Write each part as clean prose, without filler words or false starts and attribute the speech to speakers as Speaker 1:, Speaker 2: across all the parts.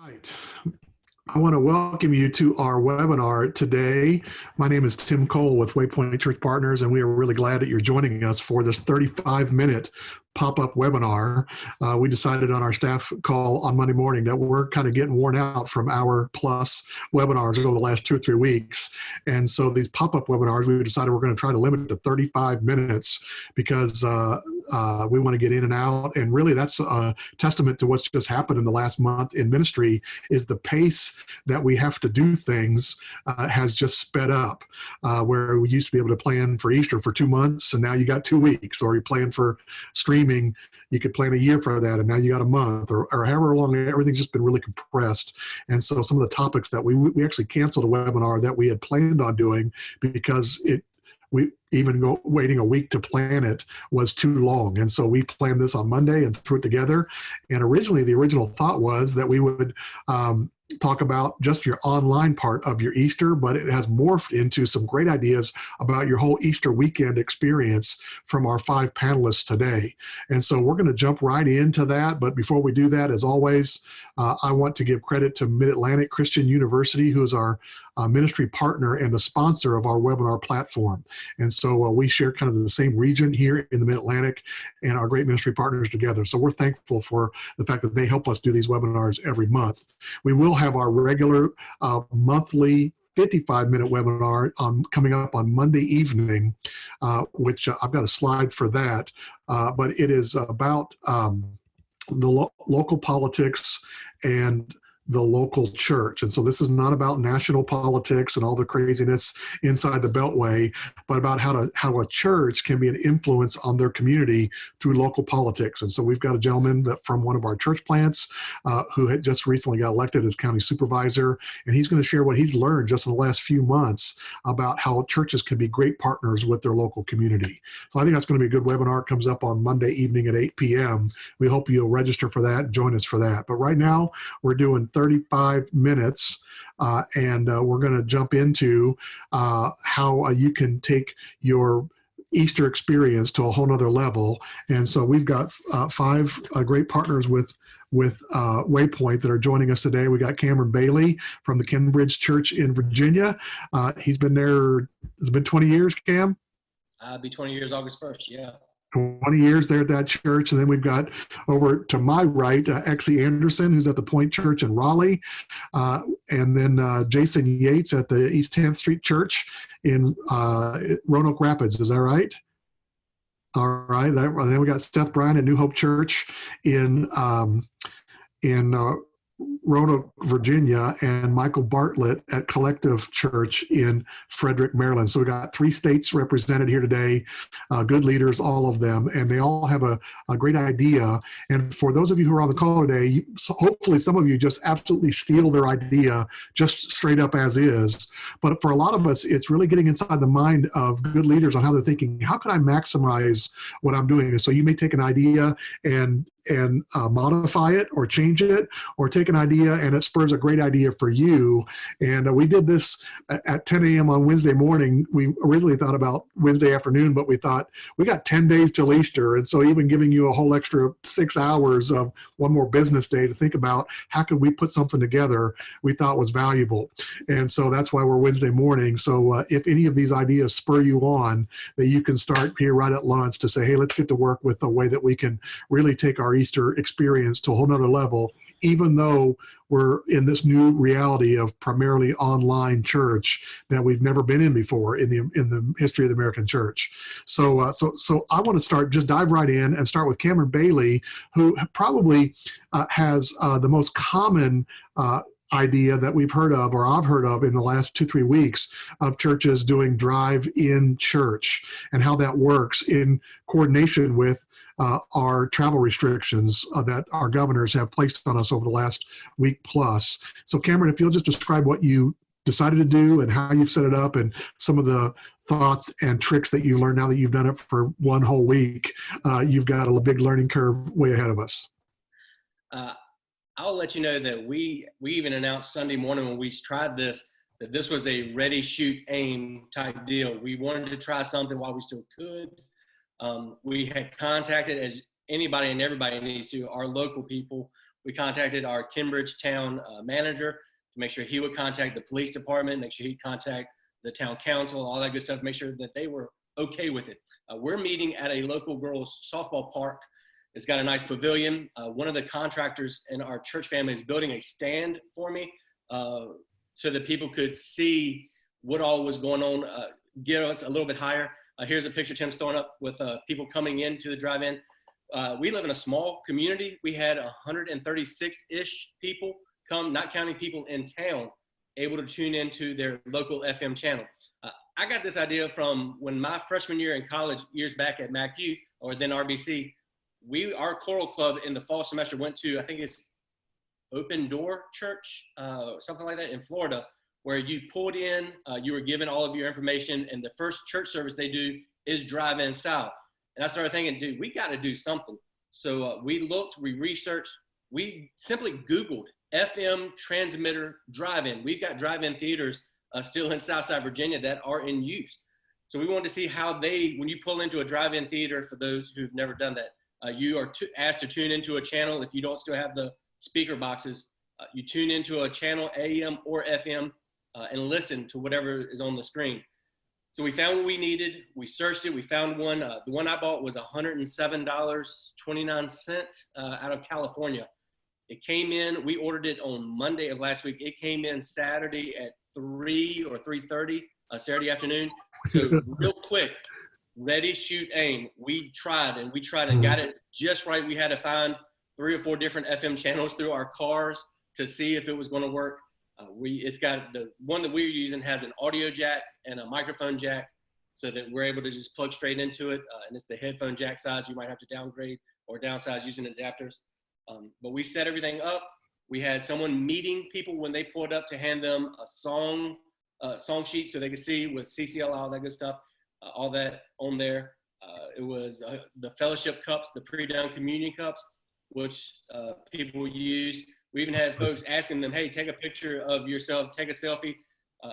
Speaker 1: Right. I want to welcome you to our webinar today. My name is Tim Cole with Waypoint Church Partners, and we are really glad that you're joining us for this 35-minute pop-up webinar. We decided on our staff call on Monday morning that we're kind of getting worn out from hour plus webinars over the last 2 or 3 weeks. And so these pop-up webinars, we decided we're going to try to limit it to 35 minutes because we want to get in and out. And really that's a testament to what's just happened in the last month in ministry is the pace that we have to do things has just sped up, where we used to be able to plan for Easter for 2 months and now you got 2 weeks, or you plan for streaming, you could plan a year for that and now you got a month, or however long. Everything's just been really compressed. And so some of the topics that we actually canceled a webinar that we had planned on doing because waiting a week to plan it was too long. And so we planned this on Monday and threw it together. And originally, the original thought was that we would talk about just your online part of your Easter, but it has morphed into some great ideas about your whole Easter weekend experience from our 5 panelists today. And so we're going to jump right into that. But before we do that, as always, I want to give credit to Mid-Atlantic Christian University, who is our ministry partner and a sponsor of our webinar platform. And so we share kind of the same region here in the Mid-Atlantic and our great ministry partners together. So we're thankful for the fact that they help us do these webinars every month. We will have our regular monthly 55-minute webinar coming up on Monday evening, which I've got a slide for that, but it is about the local politics and the local church. And so this is not about national politics and all the craziness inside the Beltway, but about how a church can be an influence on their community through local politics. And so we've got a gentleman from one of our church plants who had just recently got elected as county supervisor, and he's going to share what he's learned just in the last few months about how churches can be great partners with their local community. So I think that's going to be a good webinar. It comes up on Monday evening at 8 p.m. We hope you'll register for that and join us for that. But right now we're doing 35 minutes, and we're going to jump into how you can take your Easter experience to a whole nother level. And so we've got 5 great partners with Waypoint that are joining us today. We got Cameron Bailey from the Kenbridge Church in Virginia. He's been there, it's been 20 years, Cam?
Speaker 2: It'll be 20 years August 1st, yeah.
Speaker 1: 20 years there at that church. And then we've got over to my right, Exie Anderson, who's at the Point Church in Raleigh. And then Jason Yeatts at the East 10th Street Church in Roanoke Rapids. Is that right? All right. And then we got Seth Bruant at New Hope Church in Roanoke, Virginia, and Michael Bartlett at Collective Church in Frederick, Maryland. So we got 3 states represented here today, good leaders, all of them, and they all have a great idea. And for those of you who are on the call today, hopefully some of you just absolutely steal their idea just straight up as is. But for a lot of us, it's really getting inside the mind of good leaders on how they're thinking, how can I maximize what I'm doing? And so you may take an idea and modify it or change it, or take an idea and it spurs a great idea for you. And we did this at 10 a.m. on Wednesday morning. We originally thought about Wednesday afternoon, but we thought we got 10 days till Easter. And so even giving you a whole extra 6 hours of one more business day to think about how could we put something together, we thought was valuable. And so that's why we're Wednesday morning. So if any of these ideas spur you on, that you can start here right at lunch to say, hey, let's get to work with a way that we can really take our Easter experience to a whole nother level, even though we're in this new reality of primarily online church that we've never been in before in the history of the American church. So I want to dive right in and start with Cameron Bailey, who probably has the most common idea that we've heard of, or I've heard of in the last 2-3 weeks, of churches doing drive-in church and how that works in coordination with our travel restrictions that our governors have placed on us over the last week plus. So Cameron, if you'll just describe what you decided to do and how you've set it up and some of the thoughts and tricks that you learned now that you've done it for 1 whole week. You've got a big learning curve way ahead of us.
Speaker 2: I'll let you know that we even announced Sunday morning when we tried this, that this was a ready, shoot, aim type deal. We wanted to try something while we still could. We had contacted, as anybody and everybody needs to, our local people We contacted our Cambridge town manager to make sure he would contact the police department, make sure he'd contact the town council, all that good stuff, make sure that they were okay with it. We're meeting at a local girls softball park. It's got a nice pavilion. One of the contractors in our church family is building a stand for me so that people could see what all was going on, get us a little bit higher. Here's a picture Tim's throwing up with people coming into the drive-in. We live in a small community. We had 136-ish people come, not counting people in town, able to tune into their local FM channel. I got this idea from when my freshman year in college, years back at MACU, or then RBC, our choral club in the fall semester went to, I think it's Open Door Church, something like that in Florida, where you pulled in, you were given all of your information, and the first church service they do is drive-in style. And I started thinking, dude, we got to do something. So we looked, we researched, we simply Googled FM transmitter drive-in. We've got drive-in theaters still in Southside Virginia that are in use. So we wanted to see how when you pull into a drive-in theater, for those who've never done that, you are asked to tune into a channel. If you don't still have the speaker boxes, you tune into a channel, AM or FM, and listen to whatever is on the screen. So we found what we needed. We searched it. We found one. The one I bought was $107.29 out of California. It came in. We ordered it on Monday of last week. It came in Saturday at 3 or 3:30, Saturday afternoon. So real quick, ready, shoot, aim. We tried and got it just right. We had to find 3 or 4 different FM channels through our cars to see if it was going to work. It's got the one that we're using has an audio jack and a microphone jack, so that we're able to just plug straight into it. And it's the headphone jack size. You might have to downgrade or downsize using adapters. But we set everything up. We had someone meeting people when they pulled up to hand them a song sheet so they could see with CCL, all that good stuff, all that on there. It was the fellowship cups, the pre-down communion cups, which people use. We even had folks asking them, hey, take a picture of yourself, take a selfie.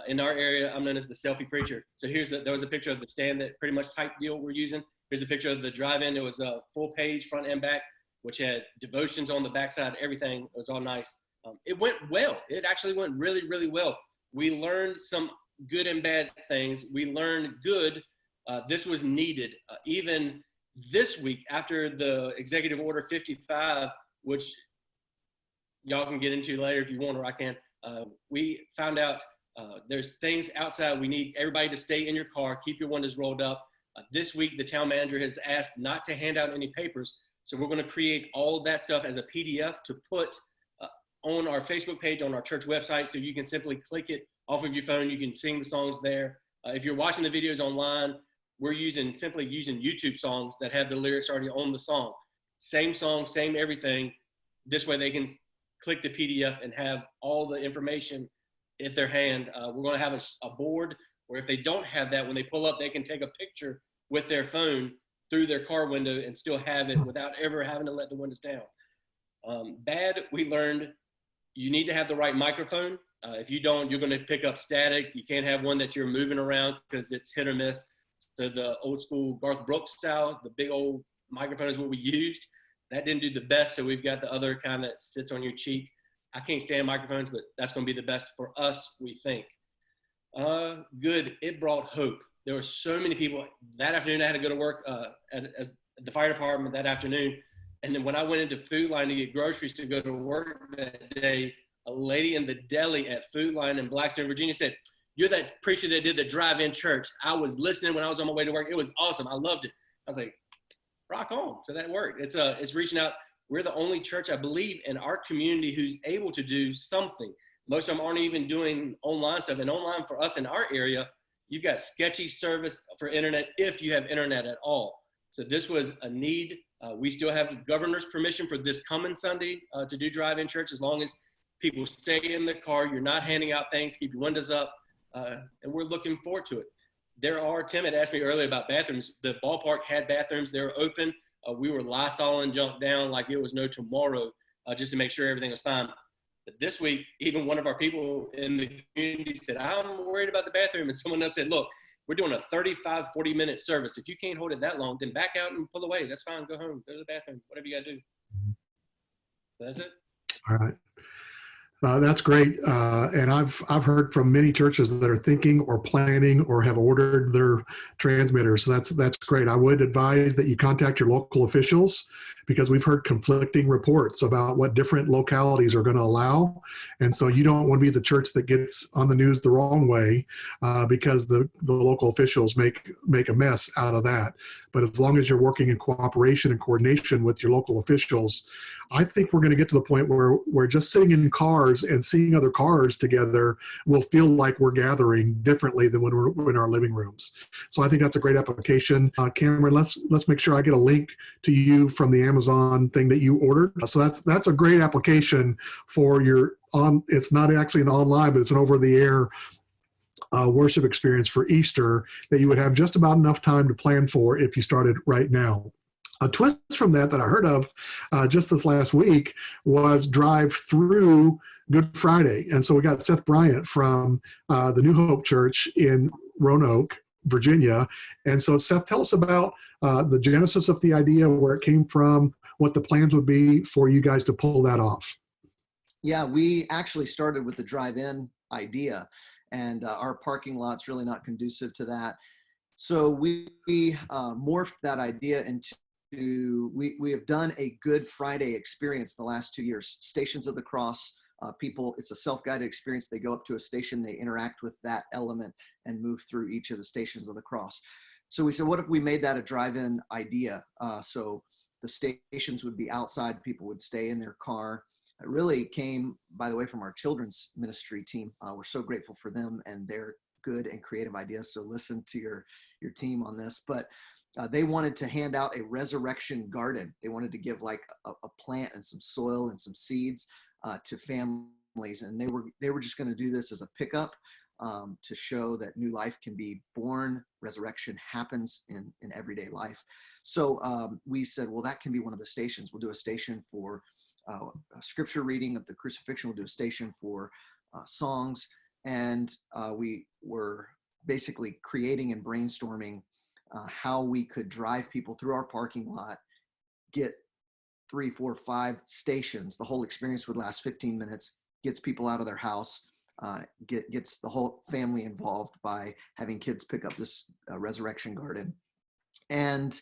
Speaker 2: In our area, I'm known as the selfie preacher. So there was a picture of the stand, that pretty much type deal we're using. Here's a picture of the drive-in. It was a full page, front and back, which had devotions on the backside, everything. It was all nice. It went well. It actually went really, really well. We learned some good and bad things. We learned good. This was needed. Even this week, after the Executive Order 55, which y'all can get into later if you want, or I can, we found out there's things outside. We need everybody to stay in your car, keep your windows rolled up. This week, the town manager has asked not to hand out any papers. So we're going to create all of that stuff as a PDF to put on our Facebook page, on our church website, so you can simply click it off of your phone. You can sing the songs there. If you're watching the videos online, we're simply using YouTube songs that have the lyrics already on the song. Same song, same everything. This way they can click the PDF and have all the information at their hand. We're going to have a board where if they don't have that, when they pull up, they can take a picture with their phone through their car window and still have it without ever having to let the windows down. Bad, we learned you need to have the right microphone. If you don't, you're going to pick up static. You can't have one that you're moving around because it's hit or miss. So the old school Garth Brooks style, the big old microphone is what we used. That didn't do the best, so we've got the other kind that sits on your cheek. I can't stand microphones, but that's going to be the best for us, we think. Good. It brought hope. There were so many people. That afternoon, I had to go to work at the fire department that afternoon. And then when I went into Food Line to get groceries to go to work that day, a lady in the deli at Food Line in Blackstone, Virginia said, "You're that preacher that did the drive-in church. I was listening when I was on my way to work. It was awesome. I loved it." I was like, rock on. So that worked. It's reaching out. We're the only church, I believe, in our community who's able to do something. Most of them aren't even doing online stuff. And online for us in our area, you've got sketchy service for internet if you have internet at all. So this was a need. We still have governor's permission for this coming Sunday to do drive-in church, as long as people stay in the car. You're not handing out things. Keep your windows up. And we're looking forward to it. Tim had asked me earlier about bathrooms. The ballpark had bathrooms. They were open. We were Lysol and junk down like it was no tomorrow, just to make sure everything was fine. But this week, even one of our people in the community said, "I'm worried about the bathroom." And someone else said, "Look, we're doing a 35, 40-minute service. If you can't hold it that long, then back out and pull away. That's fine. Go home. Go to the bathroom. Whatever you got to do." That's it.
Speaker 1: All right. That's great, and I've heard from many churches that are thinking or planning or have ordered their transmitters. So that's great. I would advise that you contact your local officials because we've heard conflicting reports about what different localities are going to allow, and so you don't want to be the church that gets on the news the wrong way because the local officials make a mess out of that. But as long as you're working in cooperation and coordination with your local officials, I think we're going to get to the point where we're just sitting in cars and seeing other cars together will feel like we're gathering differently than when we're in our living rooms. So I think that's a great application. Cameron, let's make sure I get a link to you from the Amazon thing that you ordered. So that's a great application for it's not actually an online, but it's an over-the-air worship experience for Easter that you would have just about enough time to plan for if you started right now. A twist from that I heard of just this last week was drive through Good Friday. And so we got Seth Bruant from the New Hope Church in Roanoke, Virginia. And so Seth, tell us about the genesis of the idea, where it came from, what the plans would be for you guys to pull that off.
Speaker 3: Yeah, we actually started with the drive-in idea, and our parking lot's really not conducive to that. So we morphed that idea into we have done a Good Friday experience the last 2 years. Stations of the Cross, people, it's a self-guided experience. They go up to a station, they interact with that element and move through each of the stations of the cross. So we said, what if we made that a drive-in idea? So the stations would be outside, people would stay in their car. It really came, by the way, from our children's ministry team. We're so grateful for them and their good and creative ideas. So listen to your team on this. But they wanted to hand out a resurrection garden. They wanted to give like a plant and some soil and some seeds to families. And they were just going to do this as a pickup to show that new life can be born. Resurrection happens in everyday life. So we said, well, that can be one of the stations. We'll do a station for a scripture reading of the crucifixion. We'll do a station for songs. And we were basically creating and brainstorming how we could drive people through our parking lot, get 3, 4, 5 stations. The whole experience would last 15 minutes, gets people out of their house, gets the whole family involved by having kids pick up this resurrection garden. And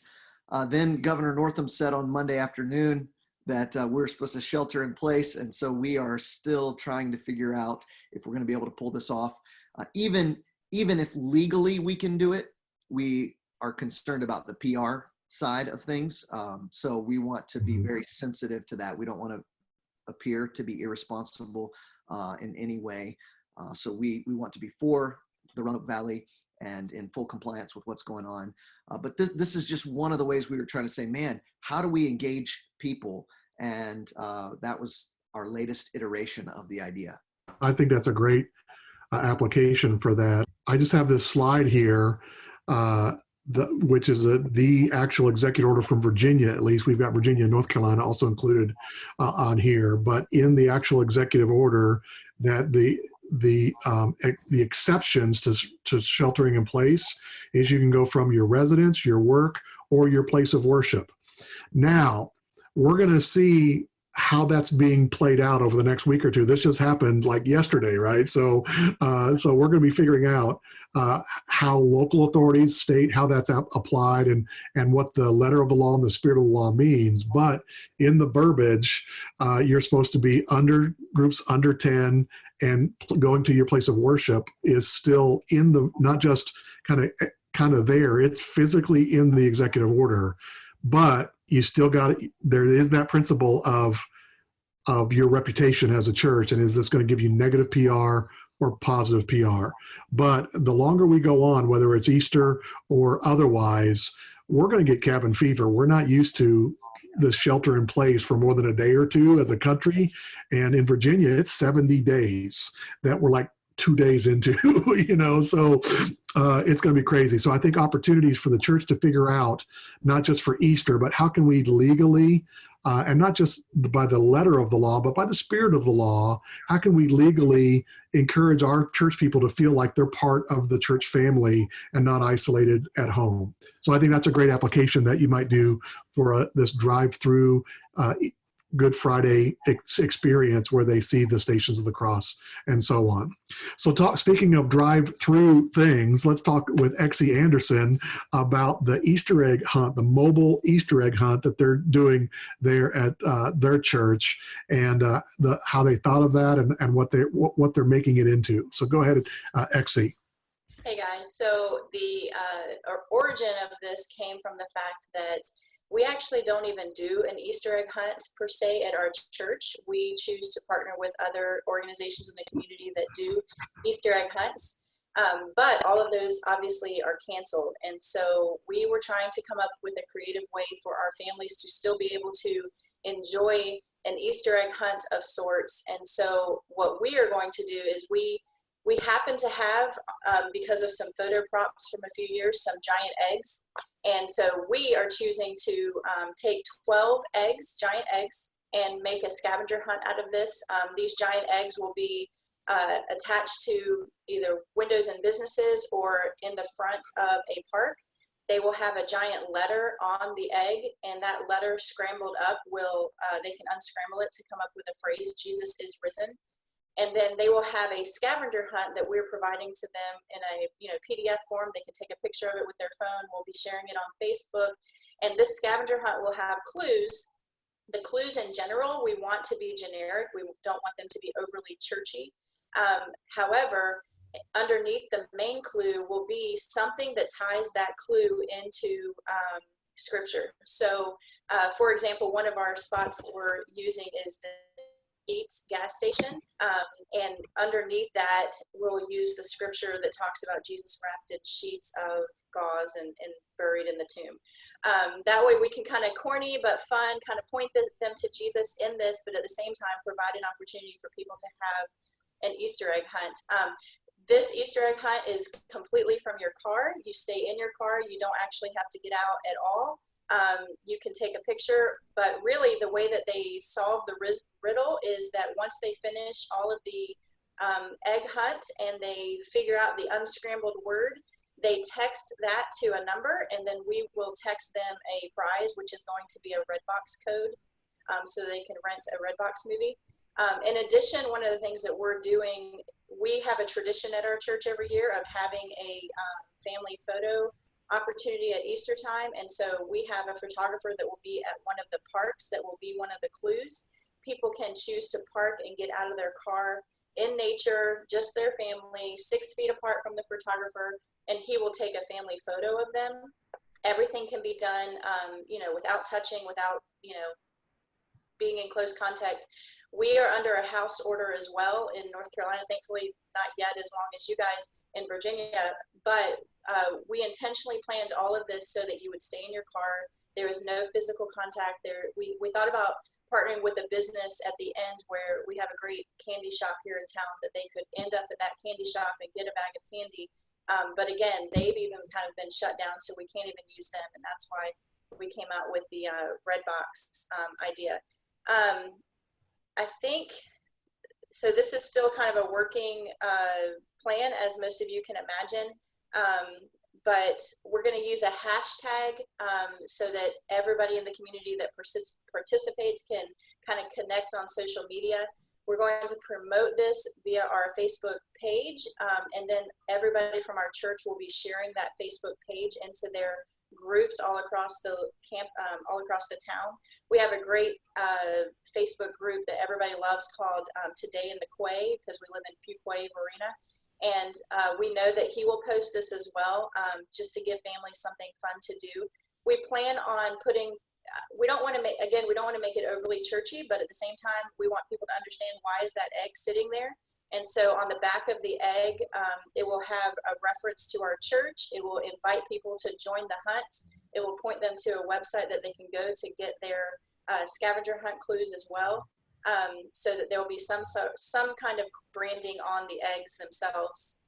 Speaker 3: then Governor Northam said on Monday afternoon that we're supposed to shelter in place. And so we are still trying to figure out if we're going to be able to pull this off. Even if legally we can do it, we are concerned about the PR side of things. So we want to be very sensitive to that. We don't want to appear to be irresponsible in any way. So we want to be for the Roanoke Valley and in full compliance with what's going on. But this is just one of the ways we were trying to say, man, how do we engage people? And that was our latest iteration of the idea.
Speaker 1: I think that's a great application for that. I just have this slide here, which is the actual executive order from Virginia. At least we've got Virginia and North Carolina also included on here. But in the actual executive order, that the exceptions to sheltering in place is you can go from your residence, your work, or your place of worship. Now, we're going to see how that's being played out over the next week or two. This just happened like yesterday, right? So we're going to be figuring out how local authorities state how that's applied and what the letter of the law and the spirit of the law means. But in the verbiage, you're supposed to be under groups under 10, and going to your place of worship is still in the, not just kind of there, it's physically in the executive order. But you still got, there is that principle of your reputation as a church, and is this going to give you negative PR or positive PR? But the longer we go on, whether it's Easter or otherwise, we're going to get cabin fever. We're not used to the shelter in place for more than a day or two as a country. And in Virginia, it's 70 days that we're like 2 days into, so it's going to be crazy. So I think opportunities for the church to figure out, not just for Easter, but how can we legally, and not just by the letter of the law, but by the spirit of the law, how can we legally encourage our church people to feel like they're part of the church family and not isolated at home? So I think that's a great application that you might do for this drive-through Good Friday experience where they see the Stations of the Cross and so on. So speaking of drive-through things, let's talk with Exie Anderson about the Easter egg hunt, the mobile Easter egg hunt that they're doing there at their church, and how they thought of that and what they're making it into. So go ahead, Exie.
Speaker 4: Hey guys, so the origin of this came from the fact that we actually don't even do an Easter egg hunt per se at our church. We choose to partner with other organizations in the community that do Easter egg hunts, but all of those obviously are canceled. And so we were trying to come up with a creative way for our families to still be able to enjoy an Easter egg hunt of sorts. And so what we are going to do is we happen to have, because of some photo props from a few years, some giant eggs. And so we are choosing to take 12 eggs, giant eggs, and make a scavenger hunt out of this. These giant eggs will be attached to either windows in businesses or in the front of a park. They will have a giant letter on the egg, and that letter scrambled up they can unscramble it to come up with a phrase, "Jesus is risen." And then they will have a scavenger hunt that we're providing to them in a PDF form. They can take a picture of it with their phone. We'll be sharing it on Facebook. And this scavenger hunt will have clues. The clues in general, we want to be generic. We don't want them to be overly churchy. However, underneath the main clue will be something that ties that clue into scripture. So, for example, one of our spots that we're using is the Yeatts gas station, and underneath that we'll use the scripture that talks about Jesus wrapped in sheets of gauze and buried in the tomb. That way we can kind of corny but fun kind of point them to Jesus in this, but at the same time provide an opportunity for people to have an Easter egg hunt. This Easter egg hunt is completely from your car. You stay in your car. You don't actually have to get out at all. You can take a picture, but really the way that they solve the riddle is that once they finish all of the egg hunt and they figure out the unscrambled word, they text that to a number, and then we will text them a prize, which is going to be a Redbox code, so they can rent a Redbox movie. In addition, one of the things that we're doing, we have a tradition at our church every year of having a family photo opportunity at Easter time, and so we have a photographer that will be at one of the parks that will be one of the clues. People can choose to park and get out of their car in nature, just their family, 6 feet apart from the photographer, and he will take a family photo of them. Everything can be done, without touching, without, being in close contact. We are under a house order as well in North Carolina, thankfully not yet as long as you guys in Virginia, but we intentionally planned all of this so that you would stay in your car. There is no physical contact there. We thought about partnering with a business at the end where we have a great candy shop here in town that they could end up at that candy shop and get a bag of candy. But again, they've even kind of been shut down, so we can't even use them. And that's why we came out with the Redbox idea. I think, so this is still kind of a working plan, as most of you can imagine. But we're going to use a hashtag so that everybody in the community that participates can kind of connect on social media. We're going to promote this via our Facebook page, and then everybody from our church will be sharing that Facebook page into their groups all across the camp, all across the town. We have a great Facebook group that everybody loves called Today in the Quay, because we live in Fuquay, Marina. And we know that he will post this as well, just to give families something fun to do. We plan on putting, we don't want to make it overly churchy, but at the same time, we want people to understand why is that egg sitting there. And so on the back of the egg, it will have a reference to our church. It will invite people to join the hunt. It will point them to a website that they can go to get their scavenger hunt clues as well. So that there will be some kind of branding on the eggs themselves.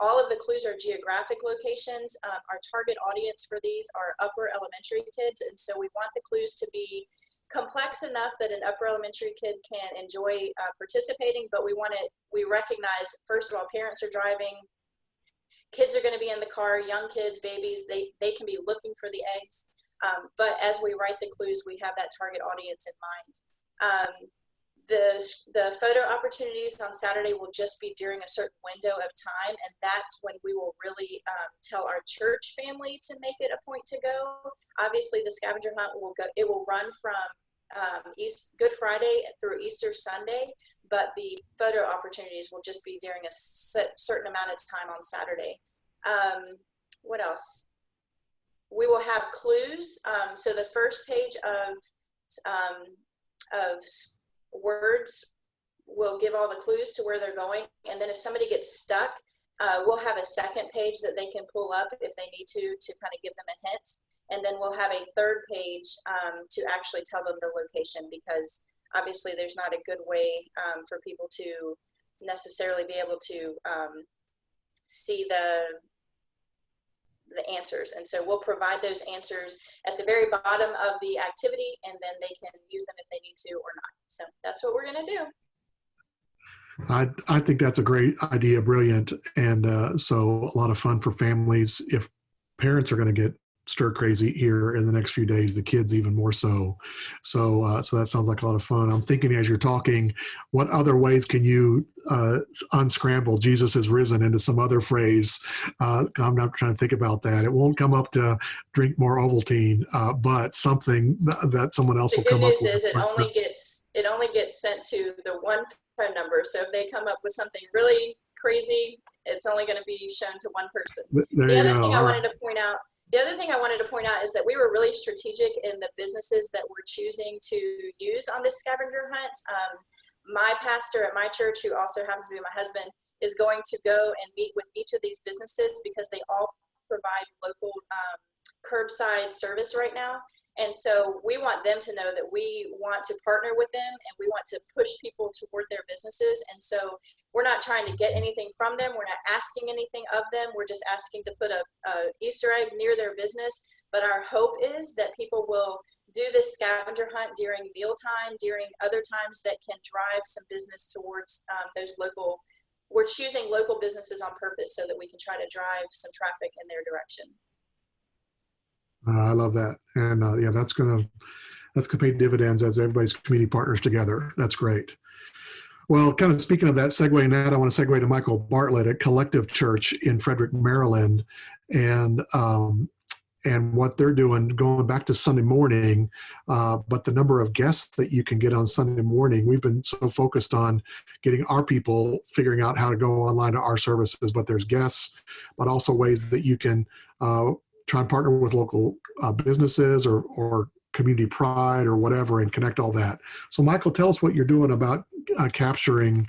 Speaker 4: All of the clues are geographic locations. Our target audience for these are upper elementary kids, and so we want the clues to be complex enough that an upper elementary kid can enjoy participating, but we recognize, first of all, parents are driving, kids are going to be in the car, young kids, babies, they can be looking for the eggs. But as we write the clues, we have that target audience in mind. The photo opportunities on Saturday will just be during a certain window of time, and that's when we will really tell our church family to make it a point to go. Obviously, the scavenger hunt will go. It will run from Good Friday through Easter Sunday, but the photo opportunities will just be during a certain amount of time on Saturday. What else? We will have clues. So the first page of words will give all the clues to where they're going, and then if somebody gets stuck, we'll have a second page that they can pull up if they need to kind of give them a hint, and then we'll have a third page to actually tell them the location, because obviously there's not a good way for people to necessarily be able to see the answers. And so we'll provide those answers at the very bottom of the activity, and then they can use them if they need to or not. So that's what we're going to do.
Speaker 1: I think that's a great idea, brilliant. And so a lot of fun for families. If parents are going to get stir crazy here in the next few days, the kids even more so. So that sounds like a lot of fun. I'm thinking as you're talking, what other ways can you unscramble Jesus is risen into some other phrase? I'm not trying to think about that. It won't come up to drink more Ovaltine, but something that someone else will come up with.
Speaker 4: The good news is it only gets sent to the one phone number. So if they come up with something really crazy, it's only going to be shown to one person. The other thing I wanted to point out is that we were really strategic in the businesses that we're choosing to use on this scavenger hunt. My pastor at my church, who also happens to be my husband, is going to go and meet with each of these businesses because they all provide local curbside service right now. And so we want them to know that we want to partner with them and we want to push people toward their businesses. And so we're not trying to get anything from them. We're not asking anything of them. We're just asking to put a Easter egg near their business. But our hope is that people will do this scavenger hunt during mealtime, during other times that can drive some business towards those local. We're choosing local businesses on purpose so that we can try to drive some traffic in their direction.
Speaker 1: I love that. And yeah, that's going to pay dividends as everybody's community partners together. That's great. Well, kind of speaking of that, segueing that, I want to segue to Michael Bartlett at Collective Church in Frederick, Maryland, and what they're doing, going back to Sunday morning, but the number of guests that you can get on Sunday morning. We've been so focused on getting our people figuring out how to go online to our services, but there's guests, but also ways that you can try and partner with local businesses or community pride or whatever and connect all that. So Michael, tell us what you're doing about capturing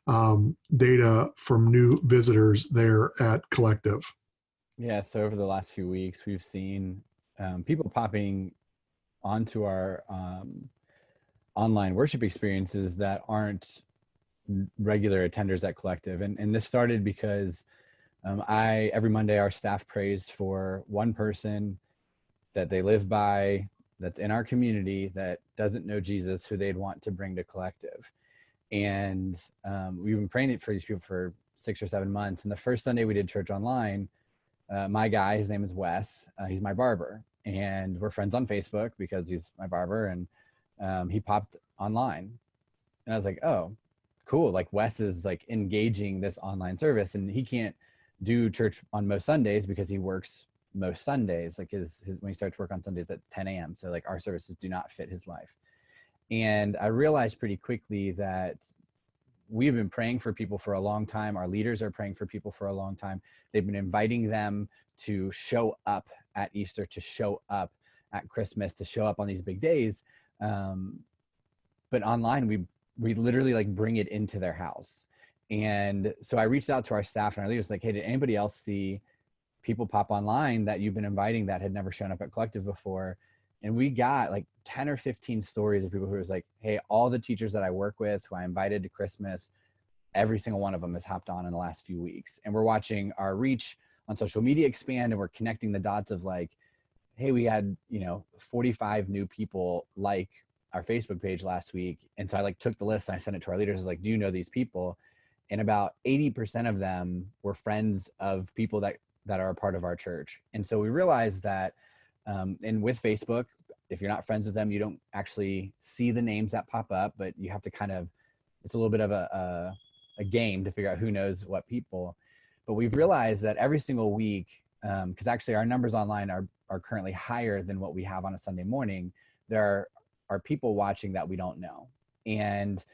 Speaker 1: data from new visitors there at Collective.
Speaker 5: Yeah, so over the last few weeks, we've seen people popping onto our online worship experiences that aren't regular attenders at Collective. And this started because every Monday, our staff prays for one person that they live by, that's in our community, that doesn't know Jesus, who they'd want to bring to Collective. And we've been praying for these people for 6 or 7 months. And the first Sunday we did church online, my guy, his name is Wes, he's my barber. And we're friends on Facebook because he's my barber. And he popped online. And I was like, oh, cool. Like Wes is like engaging this online service, and he can't do church on most Sundays because he works most Sundays. Like his when he starts work on Sundays at 10 a.m. So like our services do not fit his life. And I realized pretty quickly that we've been praying for people for a long time. Our leaders are praying for people for a long time. They've been inviting them to show up at Easter, to show up at Christmas, to show up on these big days. But online, we literally like bring it into their house. And so I reached out to our staff and our leaders like, hey, did anybody else see people pop online that you've been inviting that had never shown up at Collective before? And we got like 10 or 15 stories of people who was like, hey, all the teachers that I work with, who I invited to Christmas, every single one of them has hopped on in the last few weeks. And we're watching our reach on social media expand, and we're connecting the dots of like, hey, we had, 45 new people like our Facebook page last week. And so I like took the list and I sent it to our leaders. I was like, do you know these people? And about 80% of them were friends of people that are a part of our church. And so we realized that And with Facebook, if you're not friends with them, you don't actually see the names that pop up, but you have to it's a little bit of a game to figure out who knows what people. But we've realized that every single week, because actually our numbers online are currently higher than what we have on a Sunday morning, there are people watching that we don't know. And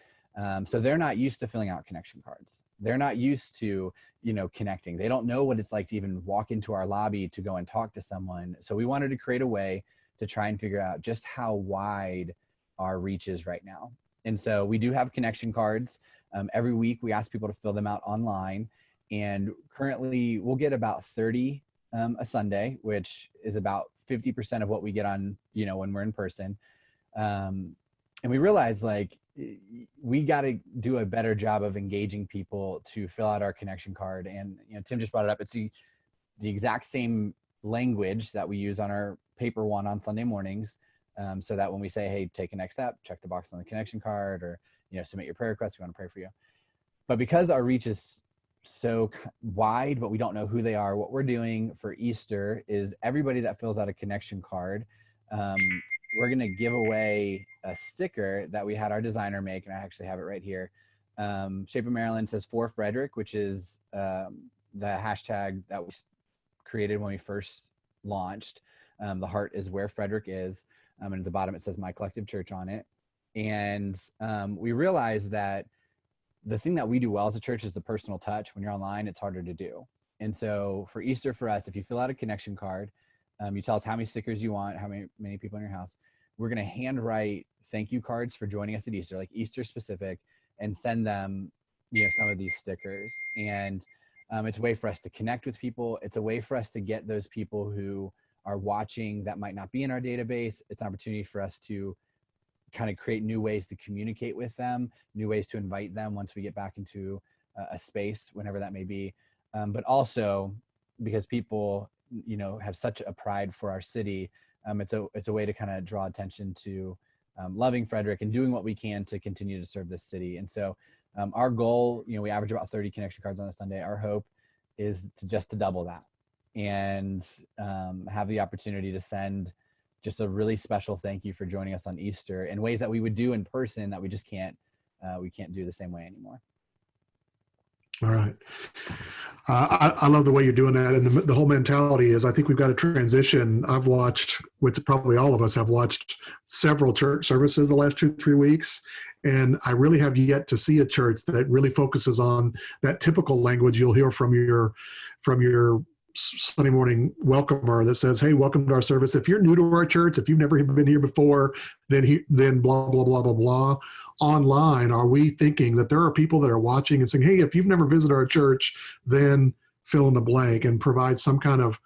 Speaker 5: so they're not used to filling out connection cards. They're not used to, connecting. They don't know what it's like to even walk into our lobby to go and talk to someone. So we wanted to create a way to try and figure out just how wide our reach is right now. And so we do have connection cards. Every week we ask people to fill them out online. And currently we'll get about 30 a Sunday, which is about 50% of what we get on, when we're in person. And we realized we got to do a better job of engaging people to fill out our connection card. And, Tim just brought it up. It's the exact same language that we use on our paper one on Sunday mornings. So that when we say, hey, take a next step, check the box on the connection card, or, submit your prayer request, we want to pray for you. But because our reach is so wide, but we don't know who they are, what we're doing for Easter is everybody that fills out a connection card, we're going to give away a sticker that we had our designer make, and I actually have it right here. Shape of Maryland says for Frederick, which is the hashtag that was created when we first launched. The heart is where Frederick is. And at the bottom, it says My Collective Church on it. And we realized that the thing that we do well as a church is the personal touch. When you're online, it's harder to do. And so for Easter, for us, if you fill out a connection card, you tell us how many stickers you want, how many people in your house, we're going to handwrite thank you cards for joining us at Easter, like Easter specific, and send them, some of these stickers. And it's a way for us to connect with people. It's a way for us to get those people who are watching that might not be in our database. It's an opportunity for us to kind of create new ways to communicate with them, new ways to invite them once we get back into a space, whenever that may be. But also because people, have such a pride for our city, it's a way to kind of draw attention to loving Frederick and doing what we can to continue to serve this city. And so our goal, we average about 30 connection cards on a Sunday. Our hope is to double that and have the opportunity to send just a really special thank you for joining us on Easter in ways that we would do in person that we just can't do the same way anymore.
Speaker 1: All right. I love the way you're doing that. And the whole mentality is, I think we've got to transition. I've watched, with probably all of us have watched several church services the last 2-3 weeks. And I really have yet to see a church that really focuses on that typical language you'll hear from your Sunday morning welcomer that says, hey, welcome to our service. If you're new to our church, if you've never been here before, then blah, blah, blah, blah, blah. Online, are we thinking that there are people that are watching and saying, hey, if you've never visited our church, then fill in the blank, and provide some kind of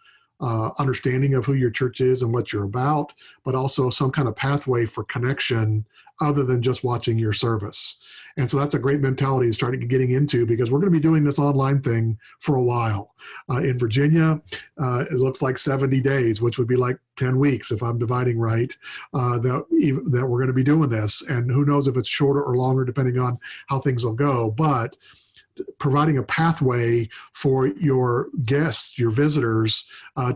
Speaker 1: understanding of who your church is and what you're about, but also some kind of pathway for connection other than just watching your service. And so that's a great mentality to start getting into, because we're going to be doing this online thing for a while. In Virginia, it looks like 70 days, which would be like 10 weeks if I'm dividing right, that we're going to be doing this. And who knows if it's shorter or longer, depending on how things will go. But providing a pathway for your guests, your visitors,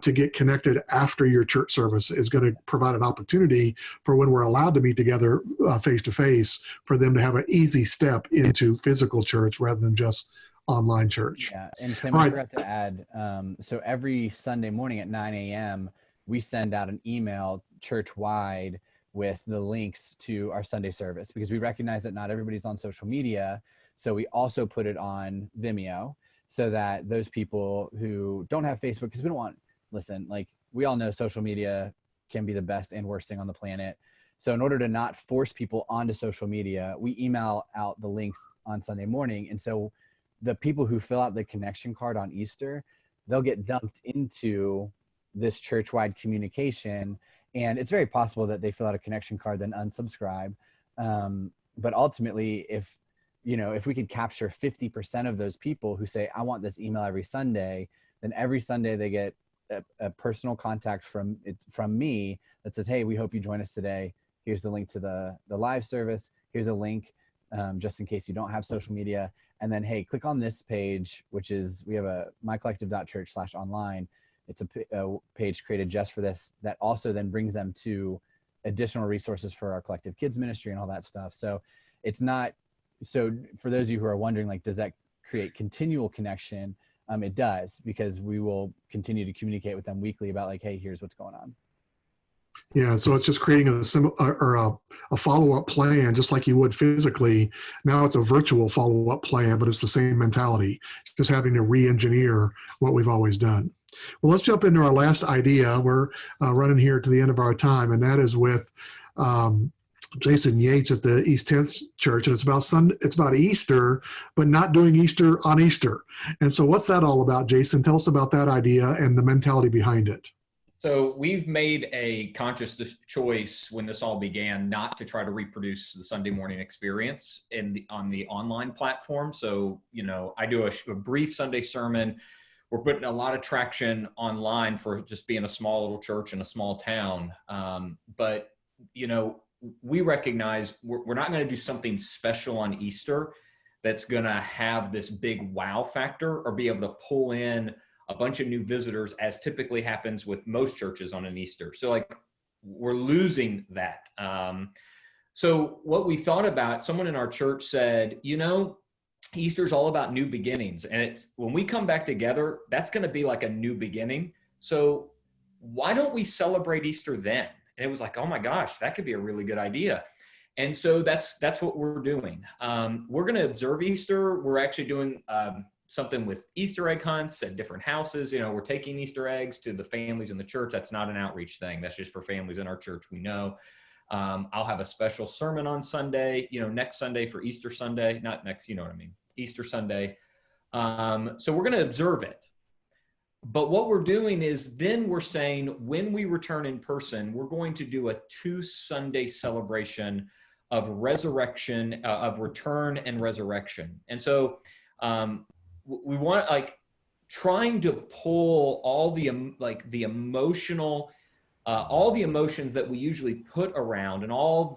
Speaker 1: to get connected after your church service is going to provide an opportunity for, when we're allowed to meet together face to face, for them to have an easy step into physical church rather than just online church.
Speaker 5: Yeah, and Tim, I forgot to add, so every Sunday morning at 9 a.m., we send out an email church-wide with the links to our Sunday service, because we recognize that not everybody's on social media. So we also put it on Vimeo, so that those people who don't have Facebook, because we don't want, listen, like we all know social media can be the best and worst thing on the planet. So in order to not force people onto social media, we email out the links on Sunday morning. And so the people who fill out the connection card on Easter, they'll get dumped into this church-wide communication. And it's very possible that they fill out a connection card, then unsubscribe. But ultimately, if we could capture 50% of those people who say, I want this email every Sunday, then every Sunday they get a personal contact from me that says, hey, we hope you join us today. Here's the link to the live service. Here's a link just in case you don't have social media. And then, hey, click on this page, which is, we have a mycollective.church/online. It's a page created just for this that also then brings them to additional resources for our collective kids ministry and all that stuff. So it's not, so for those of you who are wondering, like, does that create continual connection? It does, because we will continue to communicate with them weekly about like, hey, here's what's going on.
Speaker 1: Yeah, so it's just creating a follow-up plan, just like you would physically. Now it's a virtual follow-up plan, but it's the same mentality, just having to re-engineer what we've always done. Well, let's jump into our last idea. We're running here to the end of our time, and that is with Jason Yeatts at the East 10th Church, and it's about Easter, but not doing Easter on Easter. And so what's that all about, Jason? Tell us about that idea and the mentality behind it.
Speaker 6: So we've made a conscious choice when this all began not to try to reproduce the Sunday morning experience on the online platform. So, I do a brief Sunday sermon. We're putting a lot of traction online for just being a small little church in a small town. But we recognize we're not going to do something special on Easter that's going to have this big wow factor or be able to pull in a bunch of new visitors, as typically happens with most churches on an Easter. So like, we're losing that. So what we thought about, someone in our church said, Easter's all about new beginnings. And it's when we come back together, that's going to be like a new beginning. So why don't we celebrate Easter then? And it was like, oh my gosh, that could be a really good idea. And so that's what we're doing. We're going to observe Easter. We're actually doing something with Easter egg hunts at different houses. We're taking Easter eggs to the families in the church. That's not an outreach thing. That's just for families in our church. We know. I'll have a special sermon on Sunday, next Sunday for Easter Sunday, not next, Easter Sunday. So we're going to observe it. But what we're doing is then we're saying when we return in person, we're going to do a 2-Sunday celebration of resurrection, of return and resurrection. And so we want trying to pull all the emotional, all the emotions that we usually put around and all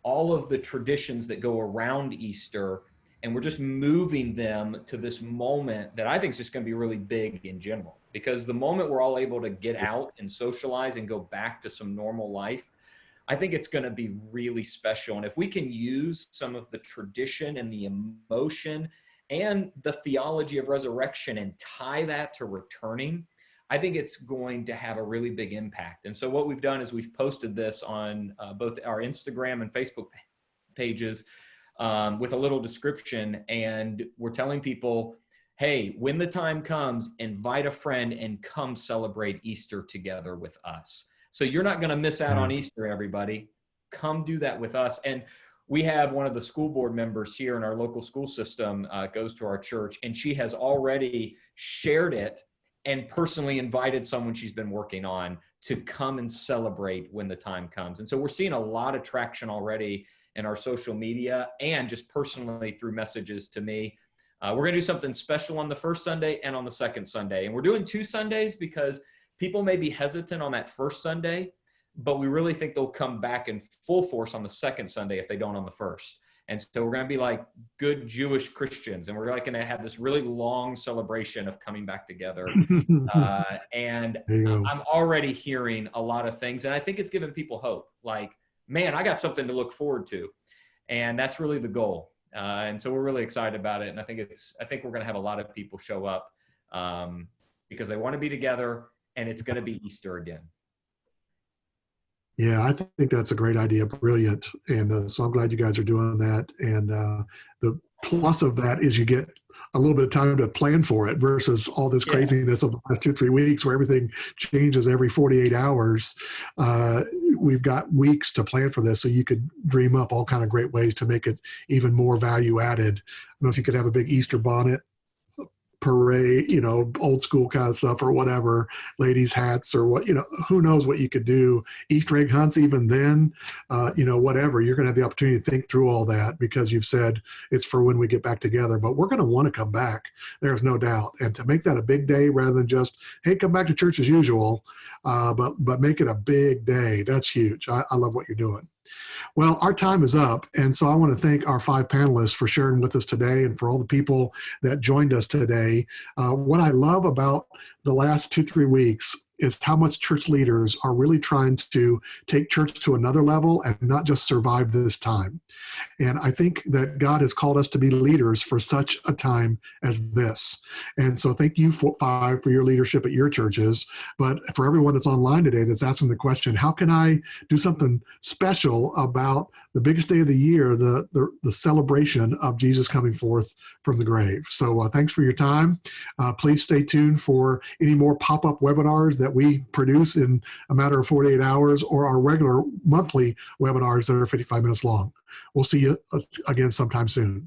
Speaker 6: of the traditions that go around Easter, and we're just moving them to this moment that I think is just going to be really big in general, because the moment we're all able to get out and socialize and go back to some normal life, I think it's going to be really special. And if we can use some of the tradition and the emotion and the theology of resurrection and tie that to returning, I think it's going to have a really big impact. And so what we've done is we've posted this on both our Instagram and Facebook pages with a little description. And we're telling people, hey, when the time comes, invite a friend and come celebrate Easter together with us. So you're not going to miss out on Easter, everybody. Come do that with us. And we have one of the school board members here in our local school system goes to our church, and she has already shared it and personally invited someone she's been working on to come and celebrate when the time comes. And so we're seeing a lot of traction already in our social media and just personally through messages to me. We're going to do something special on the first Sunday and on the second Sunday. And we're doing 2 Sundays because people may be hesitant on that first Sunday, but we really think they'll come back in full force on the second Sunday if they don't on the first. And so we're going to be like good Jewish Christians, and we're like going to have this really long celebration of coming back together. And I'm already hearing a lot of things, and I think it's giving people hope. Like, man, I got something to look forward to, and that's really the goal. And so we're really excited about it, and I think we're going to have a lot of people show up because they want to be together, and it's going to be Easter again.
Speaker 1: Yeah, I think that's a great idea. Brilliant. And so I'm glad you guys are doing that. And the plus of that is you get a little bit of time to plan for it versus all this craziness of the last 2-3 weeks where everything changes every 48 hours. We've got weeks to plan for this, so you could dream up all kind of great ways to make it even more value added. I don't know if you could have a big Easter bonnet parade, old school kind of stuff or whatever, ladies' hats or what, who knows what you could do. Easter egg hunts, even then, whatever. You're going to have the opportunity to think through all that because you've said it's for when we get back together. But we're going to want to come back. There's no doubt. And to make that a big day rather than just, hey, come back to church as usual, but make it a big day. That's huge. I love what you're doing. Well, our time is up. And so I want to thank our 5 panelists for sharing with us today and for all the people that joined us today. What I love about the last 2-3 weeks is how much church leaders are really trying to take church to another level and not just survive this time. And I think that God has called us to be leaders for such a time as this. And so thank you, 5, for your leadership at your churches. But for everyone that's online today that's asking the question, how can I do something special about the biggest day of the year, the celebration of Jesus coming forth from the grave? So thanks for your time. Please stay tuned for any more pop-up webinars that we produce in a matter of 48 hours, or our regular monthly webinars that are 55 minutes long. We'll see you again sometime soon.